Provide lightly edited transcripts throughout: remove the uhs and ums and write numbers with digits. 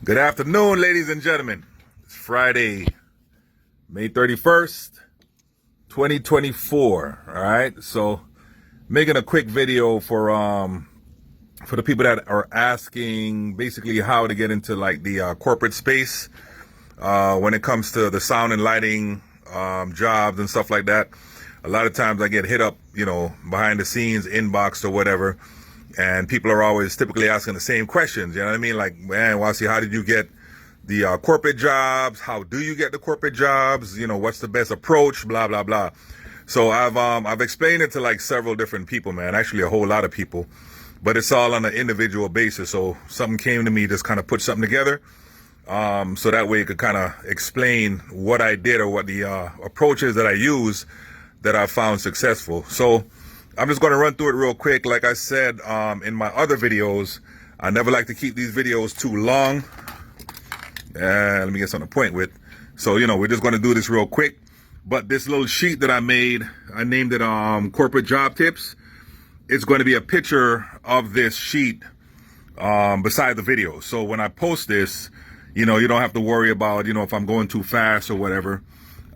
Good afternoon, ladies and gentlemen. It's Friday, May 31st, 2024. All right. So making a quick video for the people that are asking basically how to get into like the corporate space when it comes to the sound and lighting jobs and stuff like that. A lot of times I get hit up, behind the scenes, inbox or whatever. And people are always typically asking the same questions. You know what I mean? Like, man, Wasi, how did you get the corporate jobs? How do you get the corporate jobs? What's the best approach? Blah, blah, blah. So I've explained it to like several different people, man. Actually, a whole lot of people. But it's all on an individual basis. So something came to me, just kind of put something together. So that way it could kind of explain what I did or what the approaches that I use that I found successful. So I'm just going to run through it real quick. Like I said in my other videos, I never like to keep these videos too long. Let me get something to point with. So, we're just going to do this real quick. But this little sheet that I made, I named it Corporate Job Tips. It's going to be a picture of this sheet beside the video. So when I post this, you don't have to worry about, if I'm going too fast or whatever.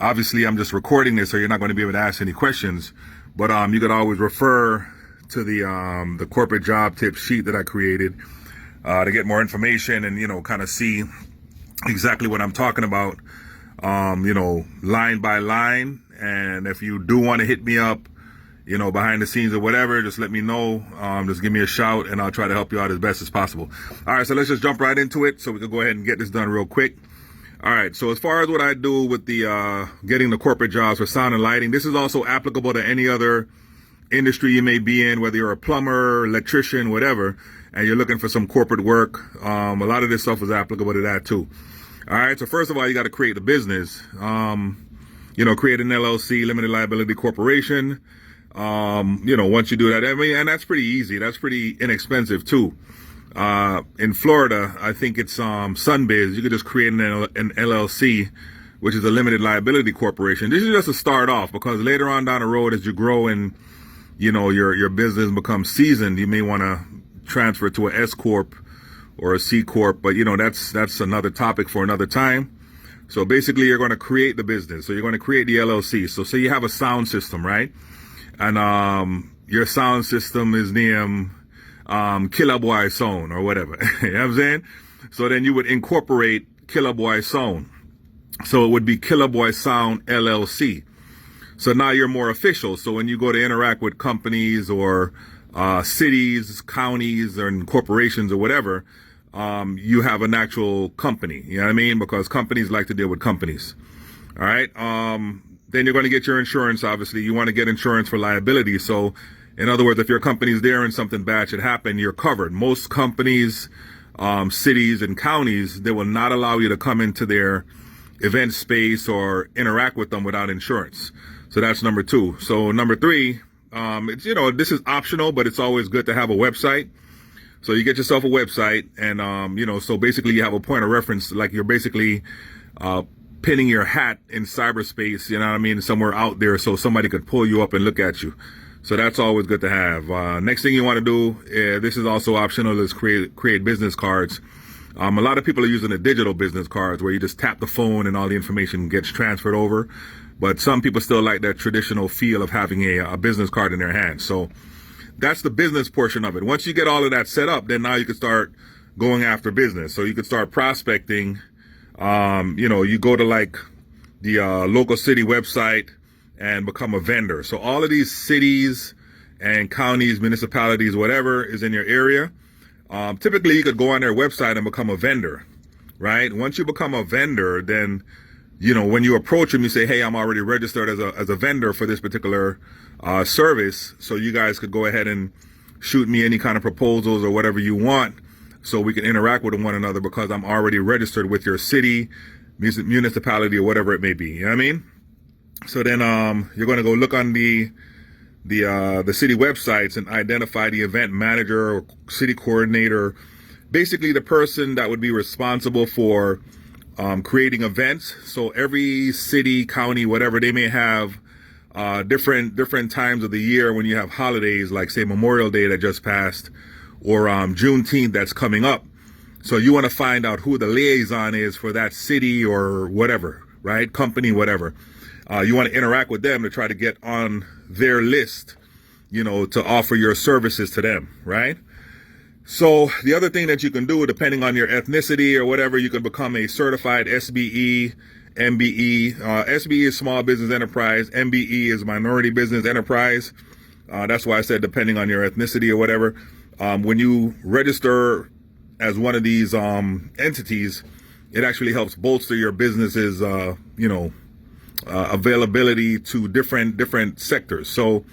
Obviously, I'm just recording this, so you're not going to be able to ask any questions. But you could always refer to the corporate job tip sheet that I created to get more information and, kind of see exactly what I'm talking about, line by line. And if you do want to hit me up, behind the scenes or whatever, just let me know. Just give me a shout and I'll try to help you out as best as possible. All right, so let's just jump right into it so we can go ahead and get this done real quick. All right, so as far as what I do with the getting the corporate jobs for sound and lighting, this is also applicable to any other industry you may be in, whether you're a plumber, electrician, whatever, and you're looking for some corporate work. A lot of this stuff is applicable to that too. All right, so first of all, you got to create the business. Create an LLC, limited liability corporation. Once you do that, and that's pretty easy. That's pretty inexpensive too. In Florida, I think it's Sunbiz. You could just create an LLC, which is a limited liability corporation. This is just a start off, because later on down the road, as you grow and your business becomes seasoned, you may want to transfer to an S corp or a C corp. But that's another topic for another time. So basically, you're going to create the business. So you're going to create the LLC. So say you have a sound system, right? And your sound system is named Killer Boy Sound or whatever. You know what I'm saying? So then you would incorporate Killer Boy Sound. So it would be Killer Boy Sound LLC. So now you're more official. So when you go to interact with companies or cities, counties, or corporations or whatever, you have an actual company. You know what I mean? Because companies like to deal with companies. All right. Then you're going to get your insurance. Obviously, you want to get insurance for liability. So in other words, if your company's there and something bad should happen, you're covered. Most companies, cities and counties, they will not allow you to come into their event space or interact with them without insurance. So that's number two. So number three, it's, this is optional, but it's always good to have a website. So you get yourself a website and, so basically you have a point of reference, like you're basically, pinning your hat in cyberspace, somewhere out there, so somebody could pull you up and look at you. So that's always good to have. Next thing you want to do, this is also optional, is create business cards. A lot of people are using the digital business cards where you just tap the phone and all the information gets transferred over. But some people still like that traditional feel of having a business card in their hand. So that's the business portion of it. Once you get all of that set up, then now you can start going after business. So you can start prospecting. You go to like the local city website and become a vendor. So all of these cities and counties, municipalities, whatever is in your area, typically you could go on their website and become a vendor, right? Once you become a vendor, then, when you approach them, you say, hey, I'm already registered as a vendor for this particular service. So you guys could go ahead and shoot me any kind of proposals or whatever you want, so we can interact with one another, because I'm already registered with your city, municipality, or whatever it may be. You know what I mean? So then you're going to go look on the city websites and identify the event manager or city coordinator, basically the person that would be responsible for creating events. So every city, county, whatever, they may have different times of the year when you have holidays, like say Memorial Day that just passed, or Juneteenth that's coming up. So you want to find out who the liaison is for that city or whatever, right? Company, whatever. You want to interact with them to try to get on their list, you know, to offer your services to them, right? So the other thing that you can do, depending on your ethnicity or whatever, you can become a certified SBE, MBE. SBE is small business enterprise. MBE is minority business enterprise. That's why I said depending on your ethnicity or whatever. When you register as one of these entities, it actually helps bolster your business's, availability to different sectors. So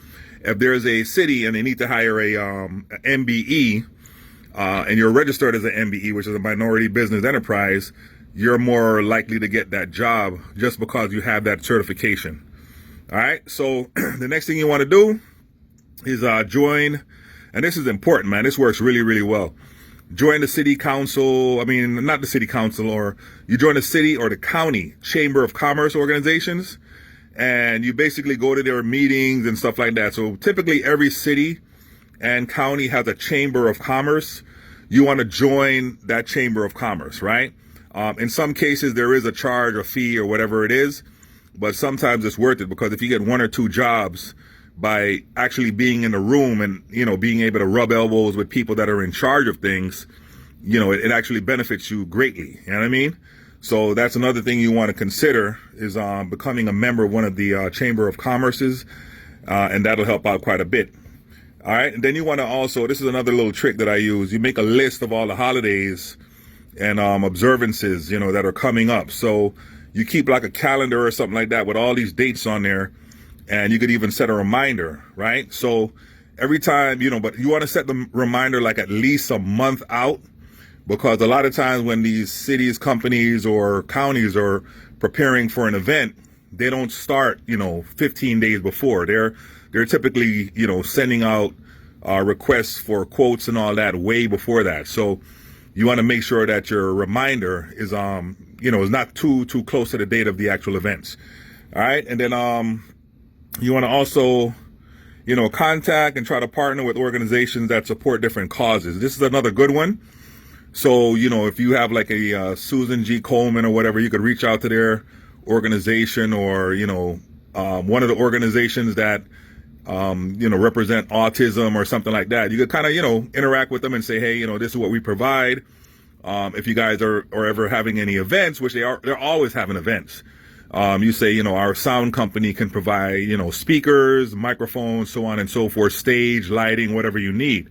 if there's a city and they need to hire a MBE, and you're registered as an MBE, which is a minority business enterprise, you're more likely to get that job just because you have that certification. All right. So the next thing you want to do is join, and this is important, man. This works really, really well. Join the city council. I mean, not the city council, or you join the city or the county chamber of commerce organizations, and you basically go to their meetings and stuff like that. So typically every city and county has a chamber of commerce. You want to join that chamber of commerce, right? In some cases, there is a charge or fee or whatever it is, but sometimes it's worth it, because if you get 1 or 2 jobs by actually being in the room and, you know, being able to rub elbows with people that are in charge of things, you know, it actually benefits you greatly. You know what I mean? So that's another thing you want to consider is becoming a member of one of the Chamber of Commerces, and that'll help out quite a bit. All right. And then you want to also, this is another little trick that I use. You make a list of all the holidays and observances, you know, that are coming up. So you keep like a calendar or something like that with all these dates on there. And you could even set a reminder, right? So every time, you know, but you want to set the reminder like at least a month out, because a lot of times when these cities, companies, or counties are preparing for an event, they don't start, you know, 15 days before. They're typically, you know, sending out requests for quotes and all that way before that. So you want to make sure that your reminder is, is not too close to the date of the actual events. All right. And then, you want to also, you know, contact and try to partner with organizations that support different causes. This is another good one. So, you know, if you have like a Susan G. Coleman or whatever, you could reach out to their organization, or, you know, one of the organizations that, represent autism or something like that. You could kind of, you know, interact with them and say, hey, you know, this is what we provide. If you guys are ever having any events, which they're always having events. You say, you know, our sound company can provide, you know, speakers, microphones, so on and so forth, stage, lighting, whatever you need.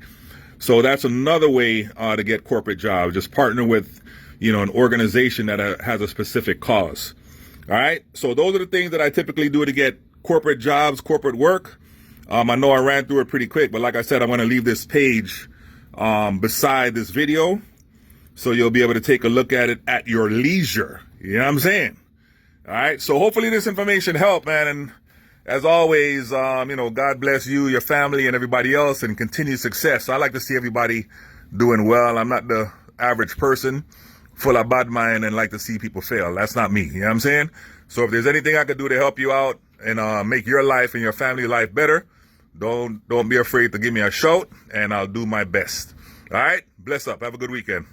So that's another way to get corporate jobs. Just partner with, you know, an organization that has a specific cause. All right. So those are the things that I typically do to get corporate jobs, corporate work. I know I ran through it pretty quick, but like I said, I'm going to leave this page beside this video, so you'll be able to take a look at it at your leisure. You know what I'm saying? All right. So hopefully this information helped, man. And as always, God bless you, your family, and everybody else, and continued success. So I like to see everybody doing well. I'm not the average person full of bad mind and like to see people fail. That's not me. You know what I'm saying? So if there's anything I could do to help you out and make your life and your family life better, don't be afraid to give me a shout, and I'll do my best. All right. Bless up. Have a good weekend.